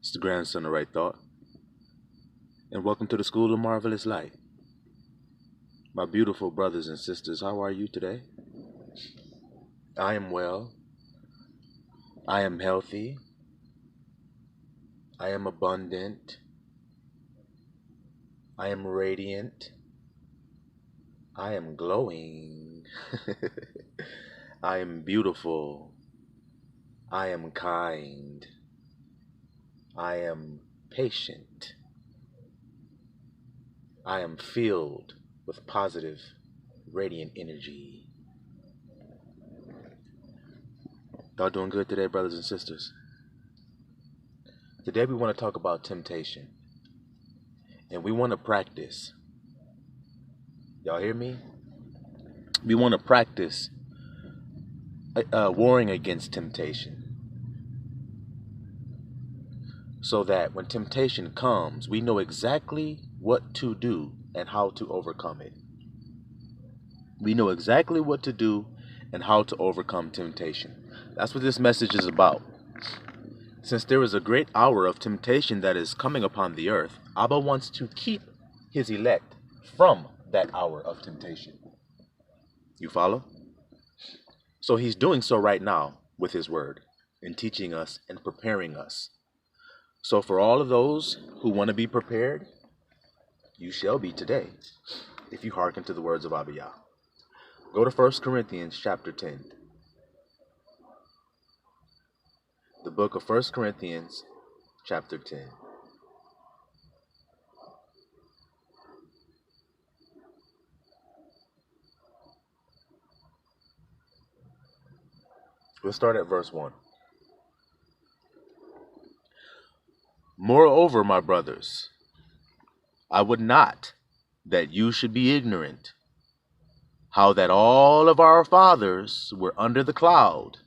It's the grandson of Right Thought, and welcome to the School of Marvelous Light. My beautiful brothers and sisters, how are you today? I am well. I am healthy. I am abundant. I am radiant. I am glowing. I am beautiful. I am kind. I am patient. I am filled with positive, radiant energy. Y'all doing good today, brothers and sisters? Today we want to talk about temptation. And we want to practice. Y'all hear me? We want to practice warring against temptation. So that when temptation comes, we know exactly what to do and how to overcome it. We know exactly what to do and how to overcome temptation. That's what this message is about. Since there is a great hour of temptation that is coming upon the earth, Abba wants to keep his elect from that hour of temptation. You follow? So he's doing so right now with his word and teaching us and preparing us. So for all of those who want to be prepared, you shall be today, if you hearken to the words of Abba Yah. Go to 1 Corinthians chapter 10. The book of 1 Corinthians chapter 10. We'll start at verse 1. Moreover, my brothers, I would not that you should be ignorant, how that all of our fathers were under the cloud,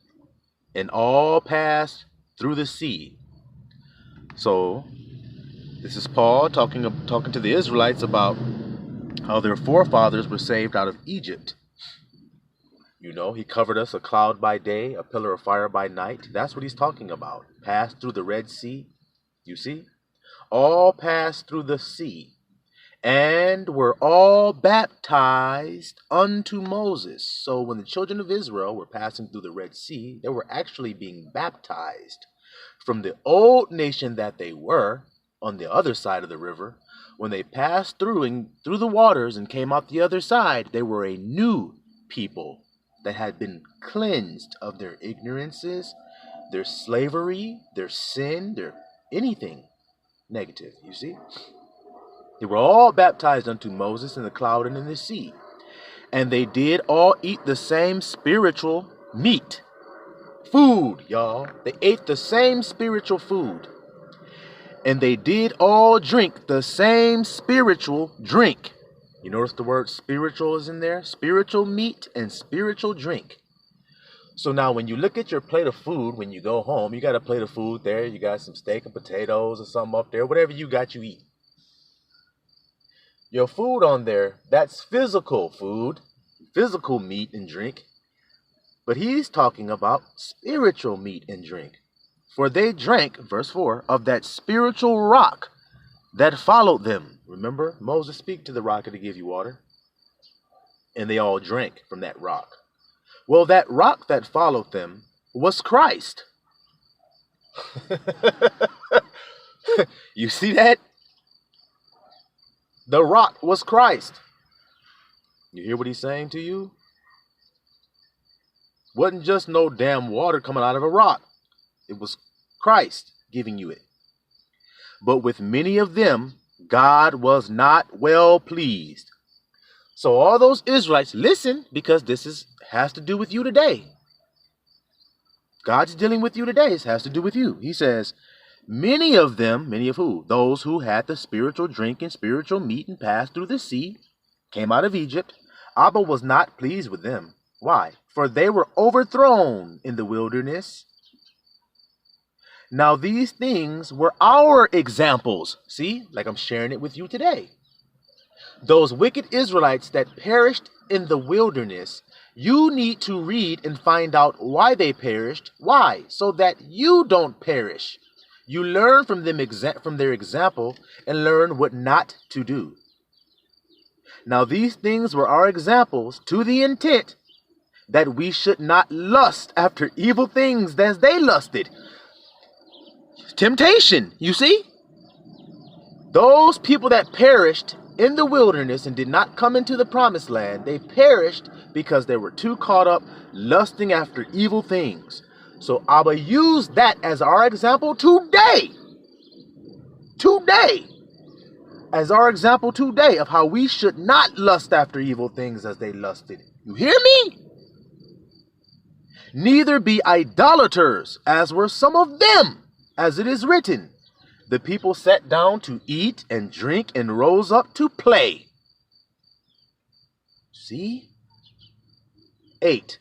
and all passed through the sea. So, this is Paul talking to the Israelites about how their forefathers were saved out of Egypt. You know, he covered us a cloud by day, a pillar of fire by night. That's what he's talking about. Passed through the Red Sea. You see? All passed through the sea, and were all baptized unto Moses. So when the children of Israel were passing through the Red Sea, they were actually being baptized from the old nation that they were on the other side of the river. When they passed through the waters and came out the other side, they were a new people that had been cleansed of their ignorances, their slavery, their sin, their anything negative, you see? They were all baptized unto Moses in the cloud and in the sea. And they did all eat the same spiritual meat. Food, y'all. They ate the same spiritual food. And they did all drink the same spiritual drink. You notice the word spiritual is in there? Spiritual meat and spiritual drink. So now when you look at your plate of food, when you go home, you got a plate of food there. You got some steak and potatoes or something up there. Whatever you got, you eat. Your food on there, that's physical food, physical meat and drink. But he's talking about spiritual meat and drink. For they drank, verse 4, of that spiritual rock that followed them. Remember, Moses speak to the rock to give you water. And they all drank from that rock. Well, that rock that followed them was Christ. You see that? The rock was Christ. You hear what he's saying to you? Wasn't just no damn water coming out of a rock. It was Christ giving you it. But with many of them, God was not well pleased. So all those Israelites, listen, because this has to do with you today. God's dealing with you today. It has to do with you. He says, many of them, many of who? Those who had the spiritual drink and spiritual meat and passed through the sea, came out of Egypt. Abba was not pleased with them. Why? For they were overthrown in the wilderness. Now these things were our examples. See, like I'm sharing it with you today. Those wicked Israelites that perished in the wilderness, you need to read and find out why they perished. Why? So that you don't perish. You learn from them from their example and learn what not to do. Now these things were our examples to the intent that we should not lust after evil things as they lusted. Temptation, you see? Those people that perished in the wilderness and did not come into the promised land, they perished because they were too caught up lusting after evil things. So Abba used that as our example today. Today. As our example today of how we should not lust after evil things as they lusted. You hear me? Neither be idolaters, as were some of them, as it is written. The people sat down to eat and drink and rose up to play. See? 8.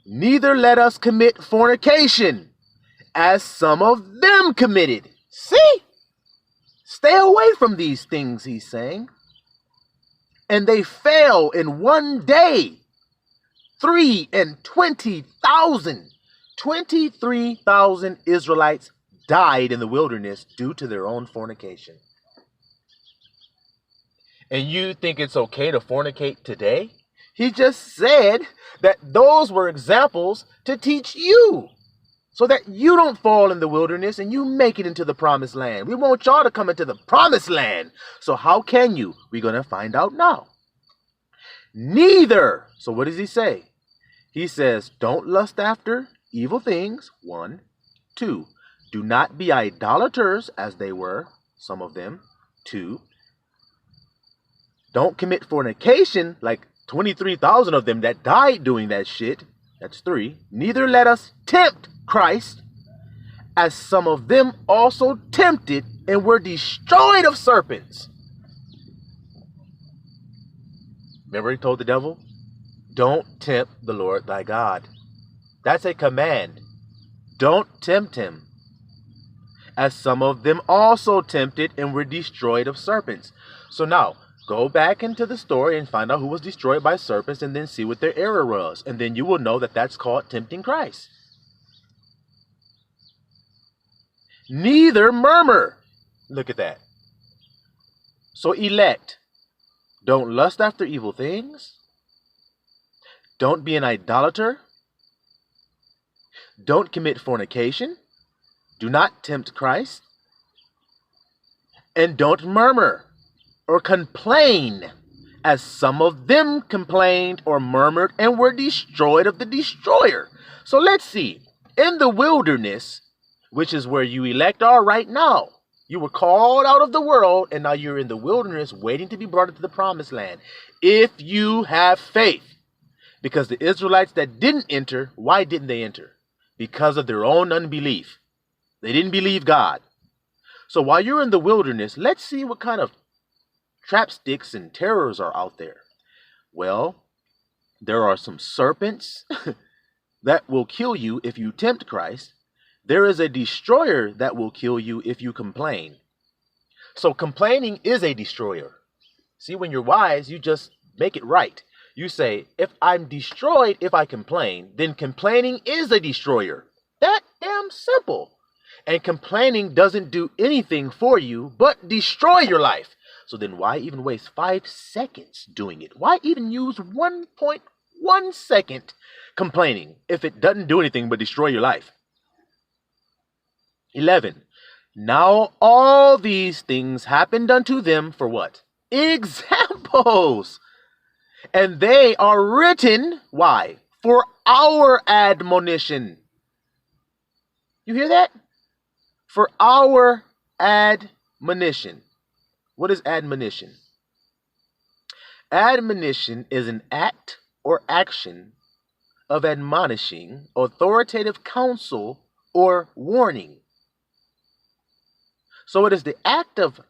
Neither let us commit fornication, as some of them committed. See? Stay away from these things, he's saying. And they fell in one day. 23,000. 23,000 Israelites died in the wilderness due to their own fornication. And you think it's okay to fornicate today? He just said that those were examples to teach you so that you don't fall in the wilderness and you make it into the promised land. We want y'all to come into the promised land. So how can you? We're going to find out now. Neither. So what does he say? He says, don't lust after evil things. 1. 2. Do not be idolaters as they were, some of them. 2. Don't commit fornication like 23,000 of them that died doing that shit. That's 3. Neither let us tempt Christ, as some of them also tempted and were destroyed of serpents. Remember he told the devil, don't tempt the Lord thy God. That's a command. Don't tempt him. As some of them also tempted and were destroyed of serpents. So now, go back into the story and find out who was destroyed by serpents and then see what their error was. And then you will know that that's called tempting Christ. Neither murmur. Look at that. So elect. Don't lust after evil things. Don't be an idolater. Don't commit fornication. Do not tempt Christ. And don't murmur or complain, as some of them complained or murmured and were destroyed of the destroyer. So let's see. In the wilderness, which is where you elect are right now, you were called out of the world and now you're in the wilderness waiting to be brought into the promised land. If you have faith. Because the Israelites that didn't enter, why didn't they enter? Because of their own unbelief. They didn't believe God. So while you're in the wilderness, let's see what kind of trapsticks and terrors are out there. Well, there are some serpents that will kill you if you tempt Christ. There is a destroyer that will kill you if you complain. So complaining is a destroyer. See, when you're wise, you just make it right. You say, if I'm destroyed if I complain, then complaining is a destroyer. That damn simple. And complaining doesn't do anything for you but destroy your life. So then why even waste 5 seconds doing it? Why even use 1.1 second complaining if it doesn't do anything but destroy your life? 11. Now all these things happened unto them for what? Examples. And they are written, why? For our admonition. You hear that? For our admonition. What is admonition? Admonition is an act or action of admonishing, authoritative counsel, or warning. So it is the act of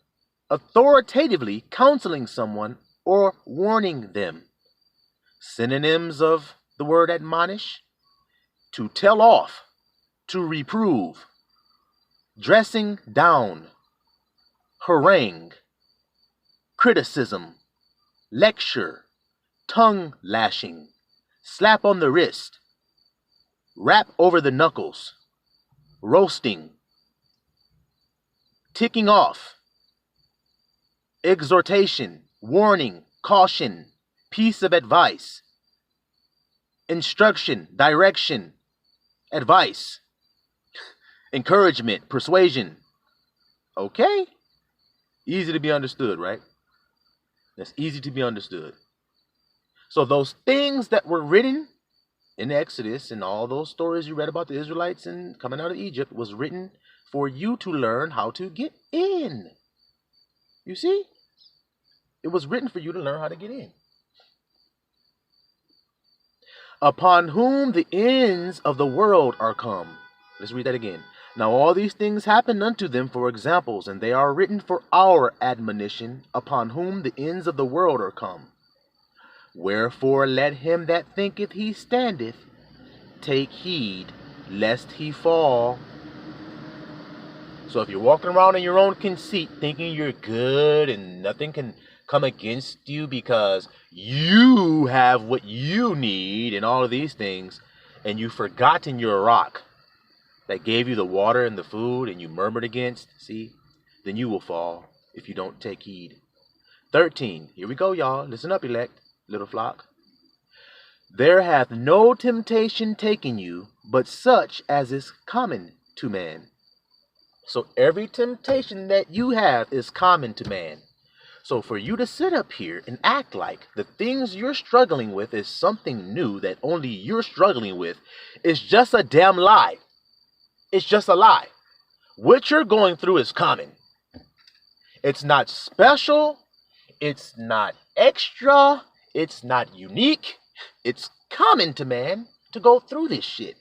authoritatively counseling someone or warning them. Synonyms of the word admonish: to tell off, to reprove, dressing down, harangue, criticism, lecture, tongue lashing, slap on the wrist, rap over the knuckles, roasting, ticking off, exhortation, warning, caution, piece of advice, instruction, direction, advice, encouragement, persuasion. Okay? Easy to be understood, right? That's easy to be understood. So those things that were written in Exodus and all those stories you read about the Israelites and coming out of Egypt was written for you to learn how to get in. You see? It was written for you to learn how to get in. Upon whom the ends of the world are come. Let's read that again. Now all these things happen unto them for examples, and they are written for our admonition, upon whom the ends of the world are come. Wherefore let him that thinketh he standeth take heed lest he fall. So if you're walking around in your own conceit thinking you're good and nothing can come against you because you have what you need and all of these things, and you've forgotten your rock that gave you the water and the food and you murmured against, see, then you will fall if you don't take heed. 13, here we go, y'all. Listen up, elect, little flock. There hath no temptation taken you, but such as is common to man. So every temptation that you have is common to man. So for you to sit up here and act like the things you're struggling with is something new that only you're struggling with is just a damn lie. It's just a lie. What you're going through is common. It's not special. It's not extra. It's not unique. It's common to man to go through this shit.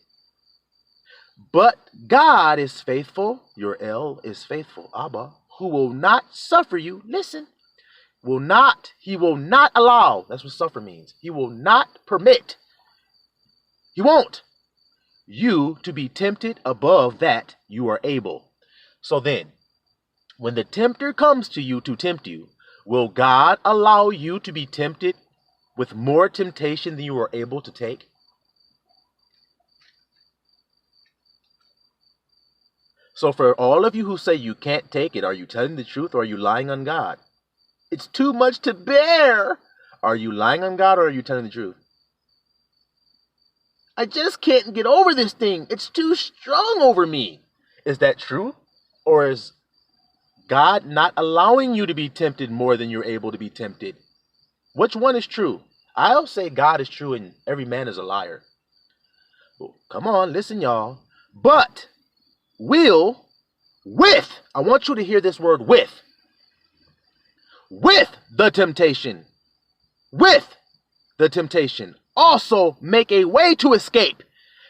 But God is faithful. Your El is faithful, Abba, who will not suffer you. Listen. He will not allow. That's what suffer means. He will not permit. He won't. You to be tempted above that you are able. So then, when the tempter comes to you to tempt you, will God allow you to be tempted with more temptation than you are able to take? So for all of you who say you can't take it, are you telling the truth or are you lying on God? It's too much to bear. Are you lying on God or are you telling the truth? I just can't get over this thing. It's too strong over me. Is that true? Or is God not allowing you to be tempted more than you're able to be tempted? Which one is true? I'll say God is true and every man is a liar. Well, come on, listen, y'all. But will, with, I want you to hear this word with the temptation, also make a way to escape,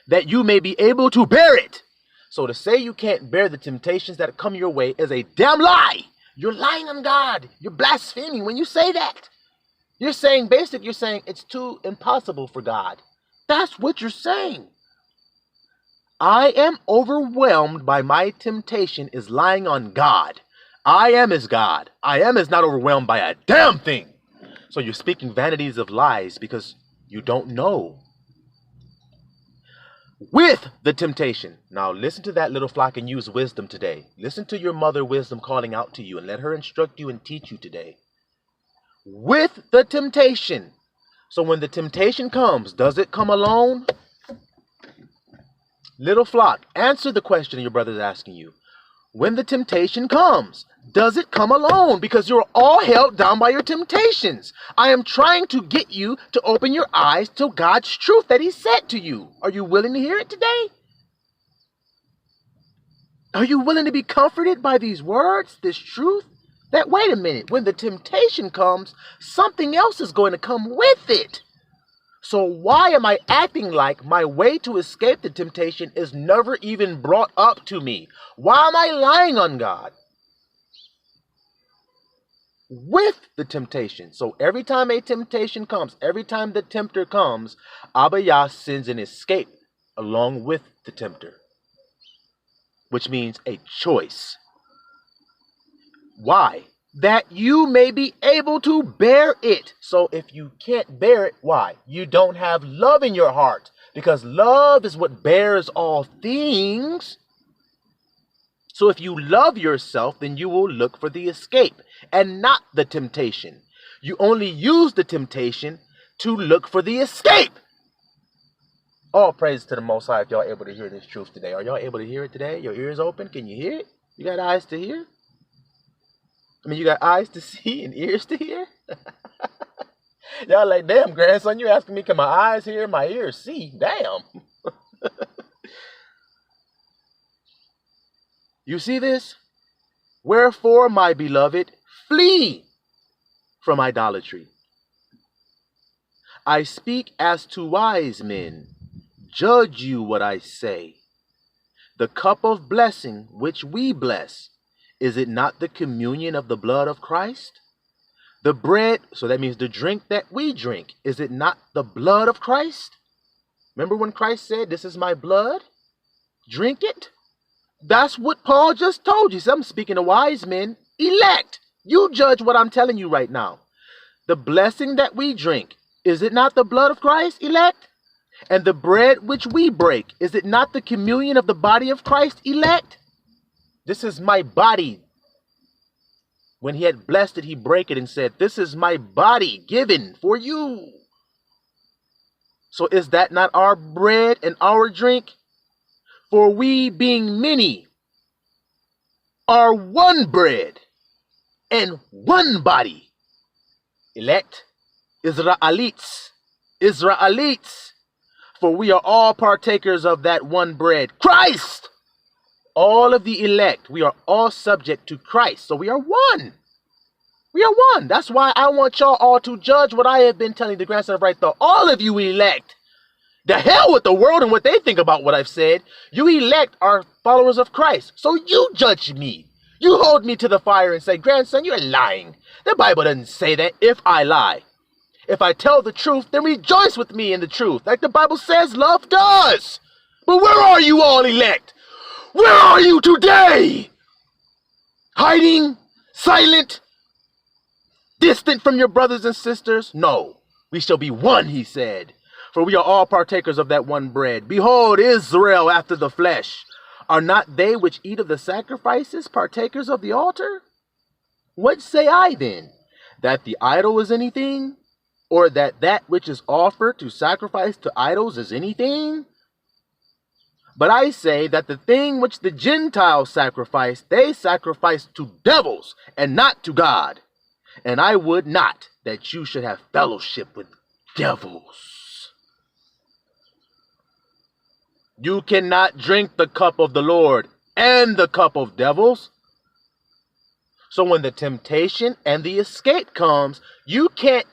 that you may be able to bear it. So to say you can't bear the temptations that come your way is a damn lie. You're lying on God. You're blaspheming when you say that. You're saying it's too impossible for God. That's what you're saying. I am overwhelmed by my temptation is lying on God. I am as God. I am as not overwhelmed by a damn thing. So you're speaking vanities of lies because you don't know. With the temptation. Now listen to that, little flock, and use wisdom today. Listen to your mother wisdom calling out to you and let her instruct you and teach you today. With the temptation. So when the temptation comes, does it come alone? Little flock, answer the question your brother's asking you. When the temptation comes, does it come alone? Because you're all held down by your temptations. I am trying to get you to open your eyes to God's truth that he said to you. Are you willing to hear it today? Are you willing to be comforted by these words, this truth? That, wait a minute, when the temptation comes, something else is going to come with it. So why am I acting like my way to escape the temptation is never even brought up to me? Why am I lying on God? With the temptation. So every time a temptation comes, every time the tempter comes, Abba Yah sends an escape along with the tempter, which means a choice. Why? That you may be able to bear it. So if you can't bear it, why? You don't have love in your heart, because love is what bears all things. So if you love yourself, then you will look for the escape and not the temptation. You only use the temptation to look for the escape. All praise to the Most High if y'all able to hear this truth today. Are y'all able to hear it today? Your ears open? Can you hear it? You got eyes to hear? I mean, you got eyes to see and ears to hear? Y'all like, damn, grandson, you asking me, can my eyes hear, my ears see? Damn. You see this? Wherefore, my beloved, flee from idolatry. I speak as to wise men. Judge you what I say. The cup of blessing which we bless, is it not the communion of the blood of Christ? The bread, so that means the drink that we drink, is it not the blood of Christ? Remember when Christ said, this is my blood? Drink it. That's what Paul just told you. So I'm speaking to wise men, elect. You judge what I'm telling you right now. The blessing that we drink, is it not the blood of Christ, elect? And the bread which we break, is it not the communion of the body of Christ, elect? This is my body. When he had blessed it, he brake it and said, this is my body given for you. So is that not our bread and our drink? For we being many are one bread and one body. Elect, Israelites, Israelites. For we are all partakers of that one bread, Christ. All of the elect, we are all subject to Christ. So we are one. We are one. That's why I want y'all all to judge what I have been telling the grandson of right, though. All of you elect. The hell with the world and what they think about what I've said. You elect are followers of Christ. So you judge me. You hold me to the fire and say, grandson, you're lying. The Bible doesn't say that if I lie. If I tell the truth, then rejoice with me in the truth. Like the Bible says love does. But where are you all elect? Where are you today? Hiding? Silent? Distant from your brothers and sisters? No. We shall be one, he said. For we are all partakers of that one bread. Behold, Israel after the flesh. Are not they which eat of the sacrifices partakers of the altar? What say I then? That the idol is anything? Or that which is offered to sacrifice to idols is anything? But I say that the thing which the Gentiles sacrifice, they sacrifice to devils and not to God. And I would not that you should have fellowship with devils. You cannot drink the cup of the Lord and the cup of devils. So when the temptation and the escape comes, you can't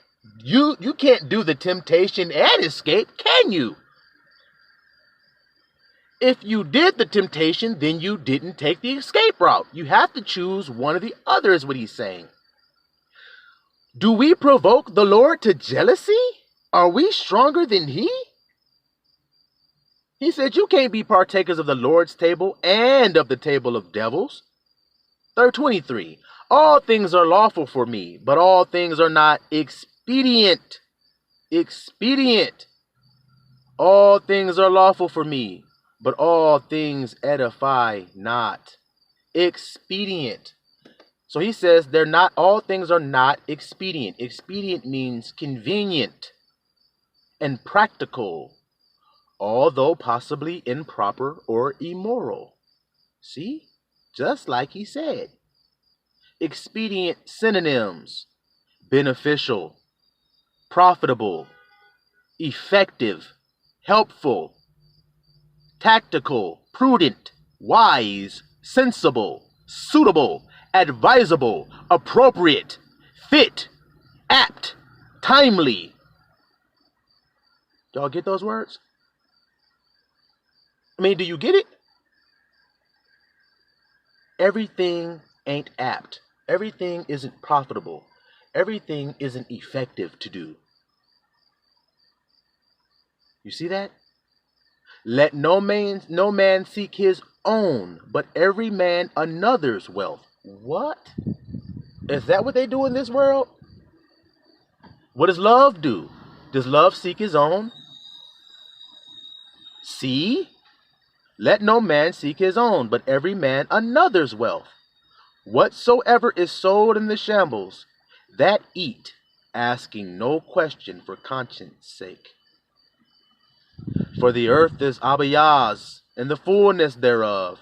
do the temptation and escape, can you? If you did the temptation, then you didn't take the escape route. You have to choose one or the other, is what he's saying. Do we provoke the Lord to jealousy? Are we stronger than he? He said, you can't be partakers of the Lord's table and of the table of devils. 23. All things are lawful for me, but all things are not expedient. Expedient. All things are lawful for me, but all things edify not. Expedient. So he says they're not, all things are not expedient. Expedient means convenient and practical, although possibly improper or immoral. See? Just like he said. Expedient synonyms: beneficial, profitable, effective, helpful, tactical, prudent, wise, sensible, suitable, advisable, appropriate, fit, apt, timely. Y'all get those words? I mean, do you get it? Everything ain't apt. Everything isn't profitable. Everything isn't effective to do. You see that? Let no man seek his own, but every man another's wealth. What? Is that what they do in this world? What does love do? Does love seek his own? See? Let no man seek his own, but every man another's wealth. Whatsoever is sold in the shambles, that eat, asking no question for conscience sake. For the earth is Abba Yah's, and the fullness thereof.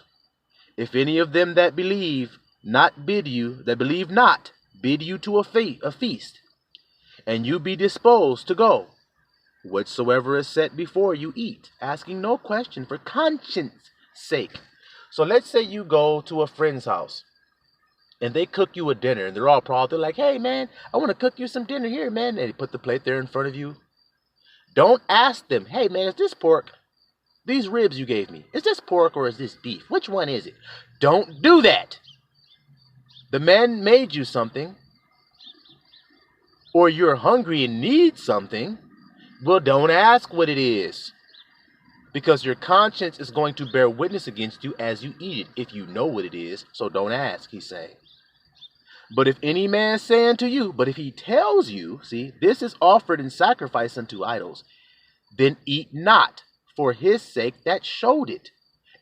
If any of them that believe not bid you, that believe not, bid you to a feast, and you be disposed to go, whatsoever is set before you eat, asking no question for conscience sake. So let's say you go to a friend's house, and they cook you a dinner, and they're all proud. They're like, hey, man, I want to cook you some dinner here, man. And they put the plate there in front of you. Don't ask them, hey, man, is this pork? These ribs you gave me, is this pork or is this beef? Which one is it? Don't do that. The man made you something, or you're hungry and need something. Well, don't ask what it is, because your conscience is going to bear witness against you as you eat it, if you know what it is. So don't ask, he's saying. But if any man say unto you, but if he tells you, see, this is offered in sacrifice unto idols, then eat not, for his sake that showed it,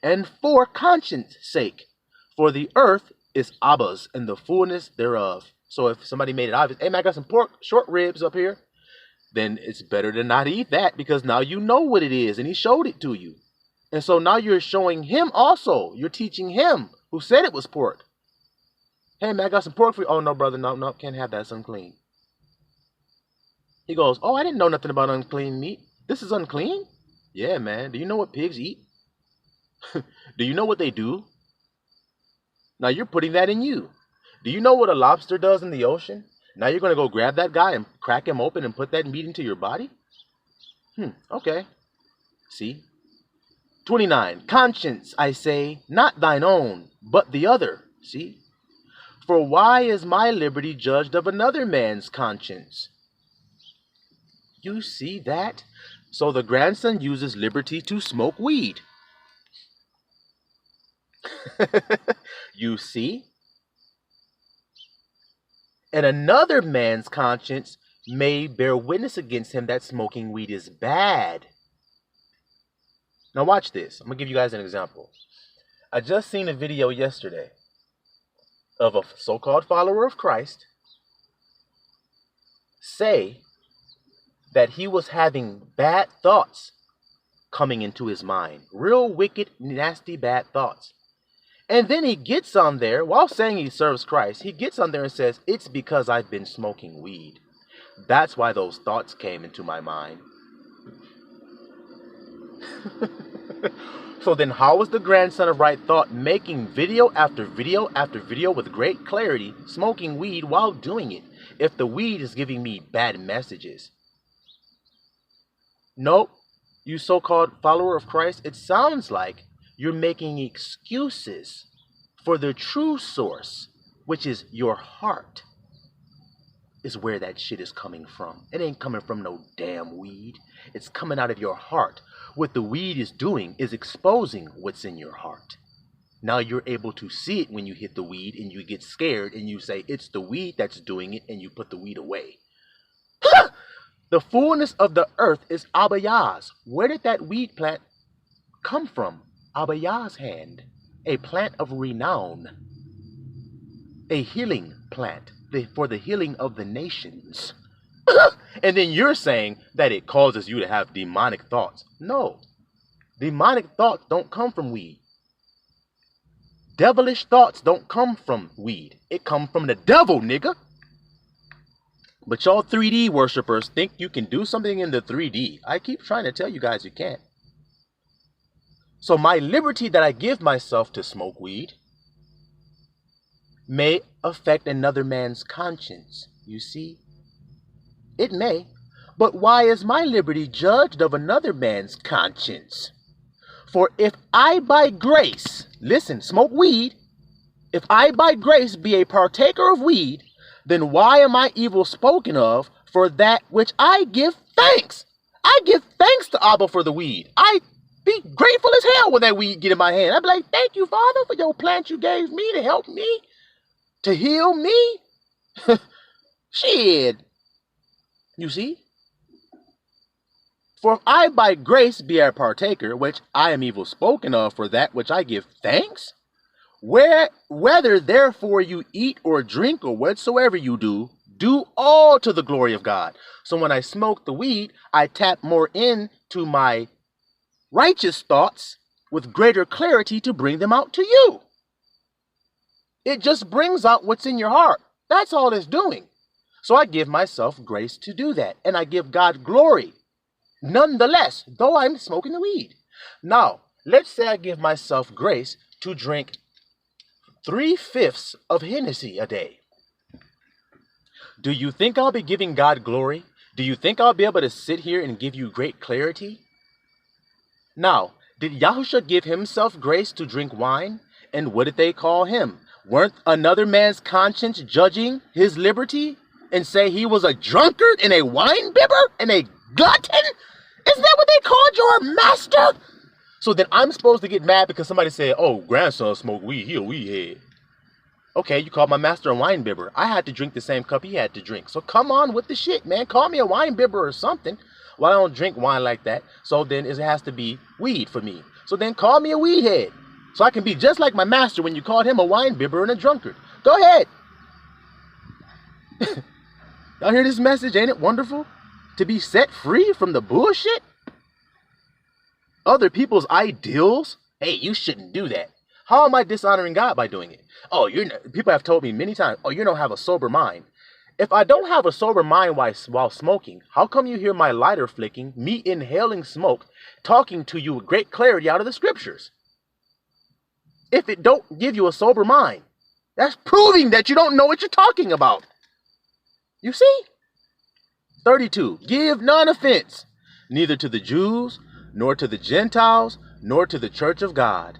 and for conscience sake. For the earth is Abba's, and the fullness thereof. So if somebody made it obvious, hey man, I got some pork, short ribs up here, then it's better to not eat that, because now you know what it is, and he showed it to you. And so now you're showing him also. You're teaching him, who said it was pork. Hey man, I got some pork for you. Oh no, brother, no, can't have that. It's unclean. He goes, oh, I didn't know nothing about unclean meat. This is unclean? Yeah, man. Do you know what pigs eat? Do you know what they do? Now you're putting that in you. Do you know what a lobster does in the ocean? Now you're going to go grab that guy and crack him open and put that meat into your body? Okay. See? 29. Conscience, I say, not thine own, but the other. See? For why is my liberty judged of another man's conscience? You see that? So the grandson uses liberty to smoke weed. You see? And another man's conscience may bear witness against him that smoking weed is bad. Now watch this. I'm going to give you guys an example. I just seen a video yesterday of a so-called follower of Christ say that he was having bad thoughts coming into his mind. Real wicked, nasty, bad thoughts. And then he gets on there, while saying he serves Christ, he gets on there and says, it's because I've been smoking weed. That's why those thoughts came into my mind. So then how is the grandson of right thought making video after video after video with great clarity, smoking weed while doing it, if the weed is giving me bad messages? Nope, you so-called follower of Christ, it sounds like you're making excuses for the true source, which is your heart, is where that shit is coming from. It ain't coming from no damn weed. It's coming out of your heart. What the weed is doing is exposing what's in your heart. Now you're able to see it when you hit the weed and you get scared and you say, it's the weed that's doing it, and you put the weed away. The fullness of the earth is Abba Yah's. Where did that weed plant come from? Abba Yah's hand. A plant of renown. A healing plant for the healing of the nations. And then you're saying that it causes you to have demonic thoughts. No. Demonic thoughts don't come from weed. Devilish thoughts don't come from weed. It comes from the devil, nigga. But y'all 3D worshipers think you can do something in the 3D. I keep trying to tell you guys you can't. So my liberty that I give myself to smoke weed may affect another man's conscience. You see? It may. But why is my liberty judged of another man's conscience? For if I by grace, listen, smoke weed, if I by grace be a partaker of weed, then why am I evil spoken of for that which I give thanks? I give thanks to Abba for the weed. I be grateful as hell when that weed get in my hand. I'd be like, thank you, Father, for your plant you gave me to help me, to heal me. Shit. You see? For if I by grace be a partaker, which I am evil spoken of for that which I give thanks, whether therefore you eat or drink or whatsoever you do all to the glory of God. So when I smoke the weed, I tap more into my righteous thoughts with greater clarity to bring them out to you. It just brings out what's in your heart. That's all it's doing. So I give myself grace to do that, and I give God glory nonetheless, though I'm smoking the weed. Now, let's say I give myself grace to drink 3/5 of Hennessy a day. Do you think I'll be giving God glory? Do you think I'll be able to sit here and give you great clarity? Now, did Yahusha give himself grace to drink wine? And what did they call him? Weren't another man's conscience judging his liberty and say he was a drunkard and a wine bibber and a glutton? Isn't that what they called your master? So then I'm supposed to get mad because somebody said, oh, grandson smoked weed, he a weed head. Okay, you called my master a wine bibber. I had to drink the same cup he had to drink. So come on with the shit, man. Call me a wine bibber or something. Well, I don't drink wine like that. So then it has to be weed for me. So then call me a weed head. So I can be just like my master when you called him a wine bibber and a drunkard. Go ahead. Y'all hear this message? Ain't it wonderful? To be set free from the bullshit? Other people's ideals? Hey, you shouldn't do that. How am I dishonoring God by doing it? Oh, people have told me many times, oh, you don't have a sober mind. If I don't have a sober mind while smoking, how come you hear my lighter flicking, me inhaling smoke, talking to you with great clarity out of the scriptures? If it don't give you a sober mind, that's proving that you don't know what you're talking about. You see? 32. Give none offense, neither to the Jews, nor to the Gentiles, nor to the church of God,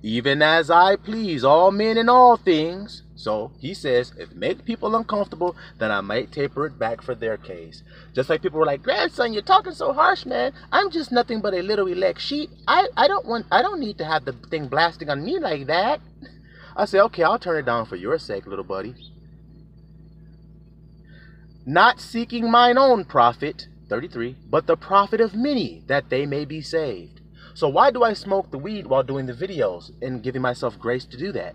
even as I please all men in all things. So he says, if it makes people uncomfortable, then I might taper it back for their case. Just like people were like, grandson, you're talking so harsh, man. I'm just nothing but a little elect sheep. I don't need to have the thing blasting on me like that. I say, okay, I'll turn it down for your sake, little buddy. Not seeking mine own profit, 33, but the profit of many, that they may be saved. So why do I smoke the weed while doing the videos and giving myself grace to do that?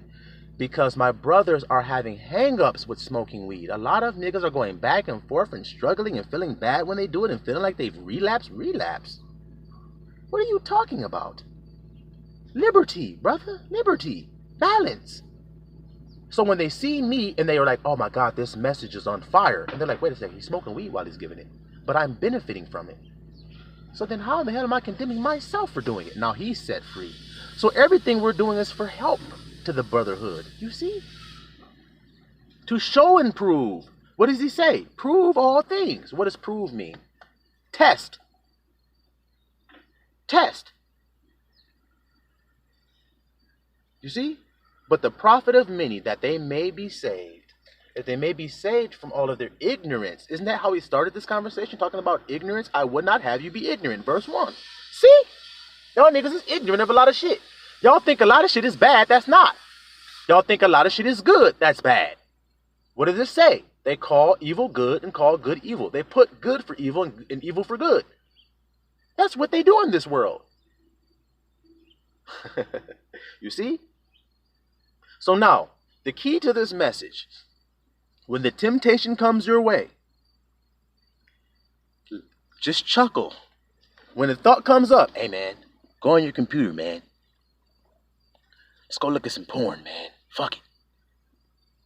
Because my brothers are having hang-ups with smoking weed. A lot of niggas are going back and forth and struggling and feeling bad when they do it and feeling like they've relapsed. What are you talking about? Liberty, brother, liberty, balance. So when they see me and they are like, oh my God, this message is on fire. And they're like, wait a second, he's smoking weed while he's giving it. But I'm benefiting from it. So then how in the hell am I condemning myself for doing it? Now he's set free. So everything we're doing is for help to the brotherhood. You see? To show and prove. What does he say? Prove all things. What does prove mean? Test. Test. You see? But the profit of many, that they may be saved. That they may be saved from all of their ignorance. Isn't that how we started this conversation, talking about ignorance? I would not have you be ignorant. Verse 1. See? Y'all niggas is ignorant of a lot of shit. Y'all think a lot of shit is bad. That's not. Y'all think a lot of shit is good. That's bad. What does it say? They call evil good and call good evil. They put good for evil and evil for good. That's what they do in this world. You see? So now, the key to this message, when the temptation comes your way, just chuckle. When the thought comes up, hey man, go on your computer, man. Let's go look at some porn, man. Fuck it.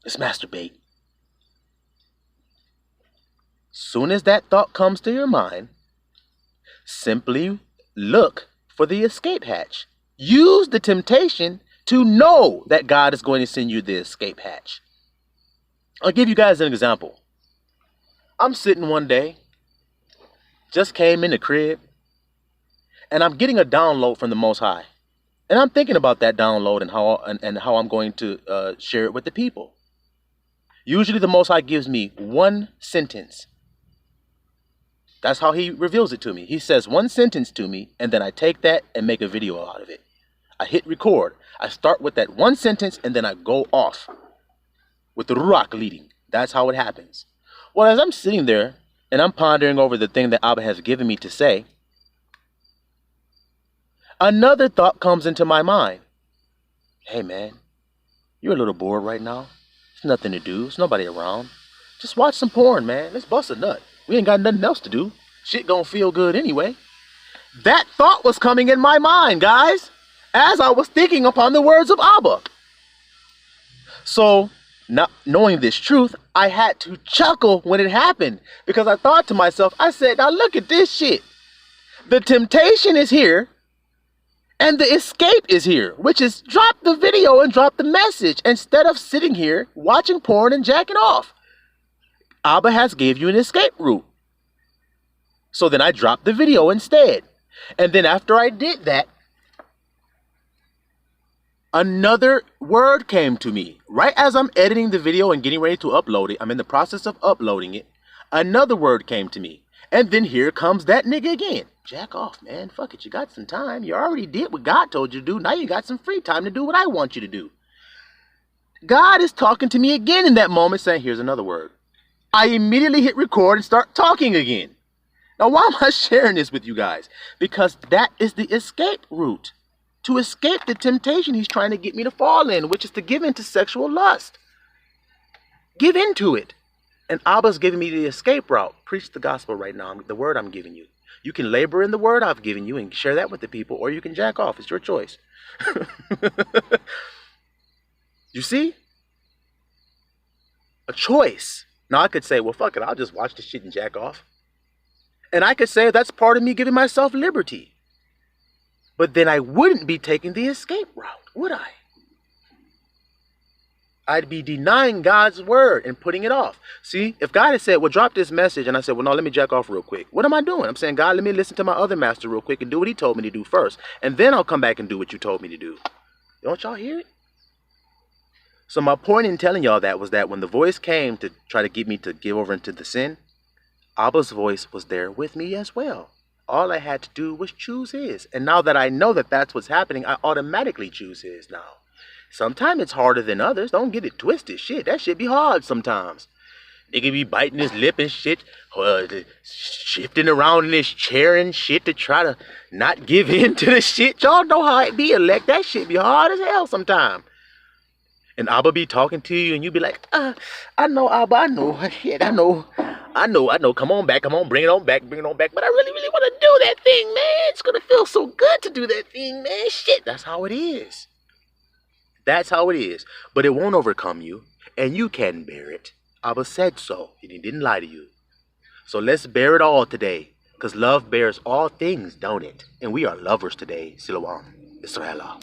Let's masturbate. Soon as that thought comes to your mind, simply look for the escape hatch. Use the temptation to know that God is going to send you the escape hatch. I'll give you guys an example. I'm sitting one day, just came in the crib, and I'm getting a download from the Most High. And I'm thinking about that download and how I'm going to share it with the people. Usually the Most High gives me one sentence. That's how he reveals it to me. He says one sentence to me, and then I take that and make a video out of it. I hit record. I start with that one sentence, and then I go off with the Ruach leading. That's how it happens. Well, as I'm sitting there, and I'm pondering over the thing that Abba has given me to say, Another thought comes into my mind. Hey man, you're a little bored right now. There's nothing to do. There's nobody around. Just watch some porn, man. Let's bust a nut. We ain't got nothing else to do. Shit gonna feel good anyway. That thought was coming in my mind, guys, as I was thinking upon the words of Abba. So, not knowing this truth, I had to chuckle when it happened, because I thought to myself, I said, now look at this shit. The temptation is here, and the escape is here, which is drop the video and drop the message instead of sitting here watching porn and jacking off. Abba has gave you an escape route. So then I dropped the video instead. And then after I did that, another word came to me. Right as I'm editing the video and getting ready to upload it, I'm in the process of uploading it, another word came to me. And then here comes that nigga again. Jack off, man. Fuck it. You got some time. You already did what God told you to do. Now you got some free time to do what I want you to do. God is talking to me again in that moment saying, here's another word. I immediately hit record and start talking again. Now, why am I sharing this with you guys? Because that is the escape route. To escape the temptation he's trying to get me to fall in, which is to give into sexual lust. Give into it. And Abba's giving me the escape route. Preach the gospel right now, the word I'm giving you. You can labor in the word I've given you and share that with the people, or you can jack off. It's your choice. You see? A choice. Now, I could say, well, fuck it. I'll just watch this shit and jack off. And I could say that's part of me giving myself liberty. But then I wouldn't be taking the escape route, would I? I'd be denying God's word and putting it off. See, if God had said, well, drop this message, and I said, well, no, let me jack off real quick. What am I doing? I'm saying, God, let me listen to my other master real quick and do what he told me to do first. And then I'll come back and do what you told me to do. Don't y'all hear it? So my point in telling y'all that was that when the voice came to try to get me to give over into the sin, Abba's voice was there with me as well. All I had to do was choose his. And now that I know that that's what's happening, I automatically choose his now. Sometimes it's harder than others. Don't get it twisted. Shit, that shit be hard sometimes. Nigga be biting his lip and shit, shifting around in his chair and shit to try to not give in to the shit. Y'all know how it be, elect. That shit be hard as hell sometimes. And Abba be talking to you and you be like, I know, Abba, I know. Shit, I know. Come on back, come on, bring it on back. But I really want to do that thing, man. It's going to feel so good to do that thing, man. Shit, that's how it is. That's how it is. But it won't overcome you, and you can bear it. Abba said so, and he didn't lie to you. So let's bear it all today, because love bears all things, don't it? And we are lovers today, Siloam, Israel.